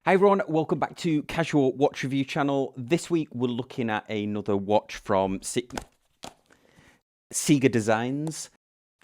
Hi everyone, welcome back to Casual Watch Review channel. This week we're looking at another watch from CIGA Designs.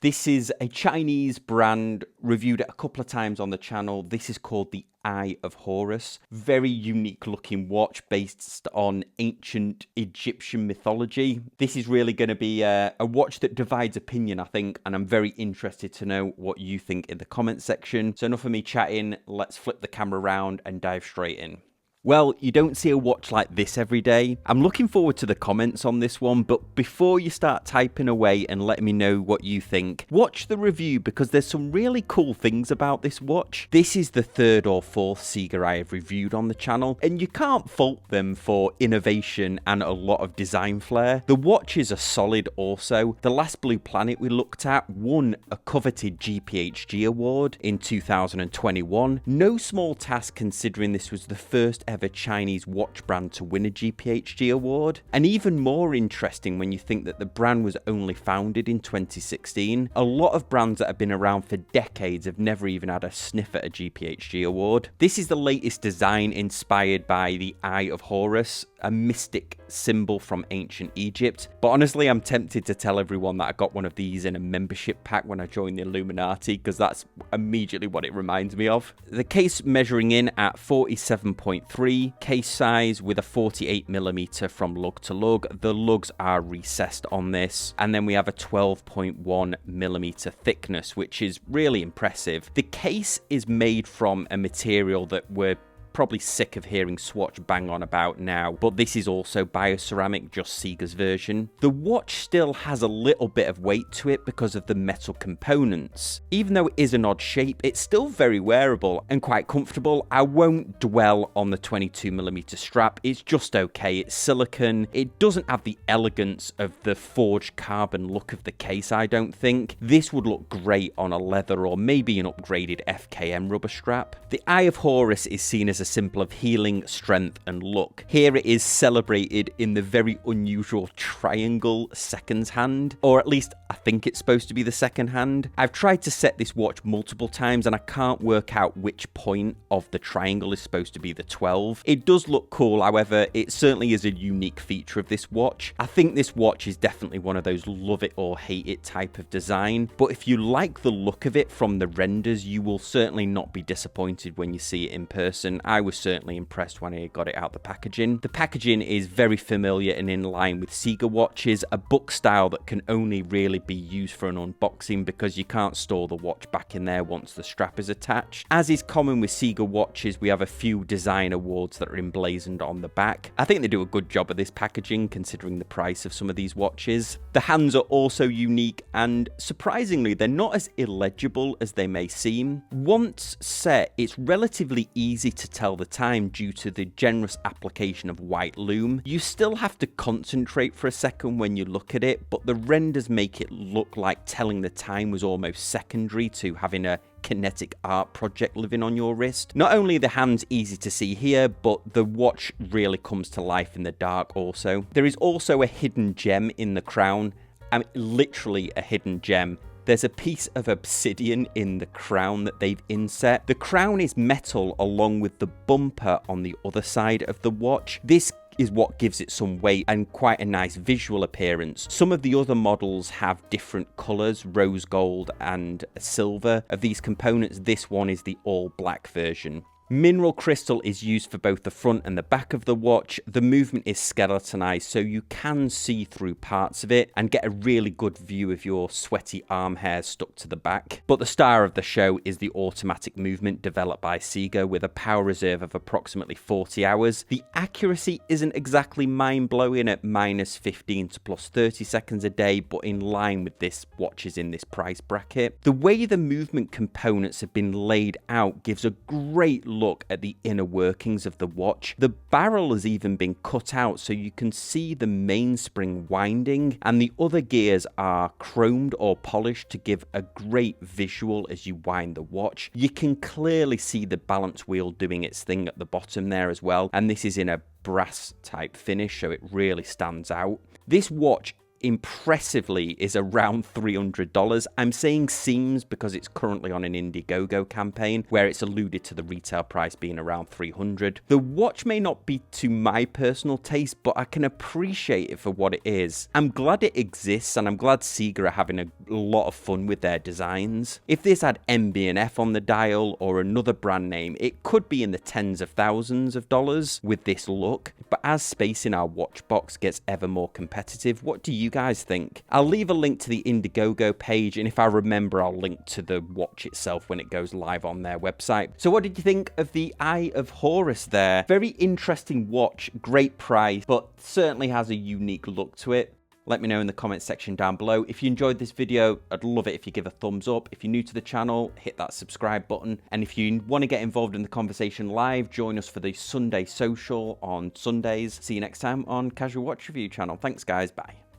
This is a Chinese brand, reviewed it a couple of times on the channel. This is called the Eye of Horus. Very unique looking watch based on ancient Egyptian mythology. This is really going to be a watch that divides opinion, I think, and I'm very interested to know what you think in the comment section. So enough of me chatting, let's flip the camera around and dive straight in. Well, you don't see a watch like this every day. I'm looking forward to the comments on this one, but before you start typing away and letting me know what you think, watch the review because there's some really cool things about this watch. This is the third or fourth CIGA I have reviewed on the channel, and you can't fault them for innovation and a lot of design flair. The watches are solid also. The last Blue Planet we looked at won a coveted GPHG award in 2021. No small task considering this was the first ever Chinese watch brand to win a GPHG award, and even more interesting when you think that the brand was only founded in 2016. A lot of brands that have been around for decades have never even had a sniff at a GPHG award. This is the latest design inspired by the Eye of Horus, a mystic symbol from ancient Egypt. But honestly, I'm tempted to tell everyone that I got one of these in a membership pack when I joined the Illuminati, because that's immediately what it reminds me of. The case measuring in at 47.3, case size with a 48mm from lug to lug. The lugs are recessed on this, and then we have a 12.1mm thickness, which is really impressive. The case is made from a material that we're probably sick of hearing Swatch bang on about now, but this is also bioceramic, just CIGA's version. The watch still has a little bit of weight to it because of the metal components. Even though it is an odd shape, it's still very wearable and quite comfortable. I won't dwell on the 22mm strap, it's just okay. It's silicone. It doesn't have the elegance of the forged carbon look of the case, I don't think. This would look great on a leather or maybe an upgraded FKM rubber strap. The Eye of Horus is seen as a symbol of healing, strength, and luck. Here it is celebrated in the very unusual triangle seconds hand, or at least I think it's supposed to be the second hand. I've tried to set this watch multiple times and I can't work out which point of the triangle is supposed to be the 12. It does look cool, however, it certainly is a unique feature of this watch. I think this watch is definitely one of those love it or hate it type of design, but if you like the look of it from the renders, you will certainly not be disappointed when you see it in person. I was certainly impressed when I got it out the packaging. The packaging is very familiar and in line with CIGA watches, a book style that can only really be used for an unboxing because you can't store the watch back in there once the strap is attached. As is common with CIGA watches, we have a few design awards that are emblazoned on the back. I think they do a good job of this packaging considering the price of some of these watches. The hands are also unique and surprisingly they're not as illegible as they may seem. Once set, it's relatively easy to tell the time due to the generous application of white loom. You still have to concentrate for a second when you look at it, but the renders make it look like telling the time was almost secondary to having a kinetic art project living on your wrist. Not only are the hands easy to see here, but the watch really comes to life in the dark also. There is also a hidden gem in the crown. I mean, literally a hidden gem. There's a piece of obsidian in the crown that they've inset. The crown is metal along with the bumper on the other side of the watch. This is what gives it some weight and quite a nice visual appearance. Some of the other models have different colours, rose gold and silver. Of these components, this one is the all black version. Mineral crystal is used for both the front and the back of the watch. The movement is skeletonized, so you can see through parts of it and get a really good view of your sweaty arm hairs stuck to the back. But the star of the show is the automatic movement developed by CIGA with a power reserve of approximately 40 hours. The accuracy isn't exactly mind-blowing at -15 to +30 seconds a day, but in line with this watches in this price bracket. The way the movement components have been laid out gives a great look at the inner workings of the watch. The barrel has even been cut out so you can see the mainspring winding, and the other gears are chromed or polished to give a great visual as you wind the watch. You can clearly see the balance wheel doing its thing at the bottom there as well, and this is in a brass type finish, so it really stands out. This watch impressively is around $300. I'm saying seems because it's currently on an Indiegogo campaign where it's alluded to the retail price being around $300. The watch may not be to my personal taste, but I can appreciate it for what it is. I'm glad it exists, and I'm glad CIGA are having a lot of fun with their designs. If this had MB&F on the dial or another brand name, it could be in the tens of thousands of dollars with this look. But as space in our watch box gets ever more competitive, what do you guys think? I'll leave a link to the Indiegogo page, and if I remember, I'll link to the watch itself when it goes live on their website. So what did you think of the Eye of Horus there? Very interesting watch, great price, but certainly has a unique look to it. Let me know in the comments section down below. If you enjoyed this video, I'd love it if you give a thumbs up. If you're new to the channel, hit that subscribe button. And if you want to get involved in the conversation live, join us for the Sunday social on Sundays. See you next time on Casual Watch Review channel. Thanks guys, bye.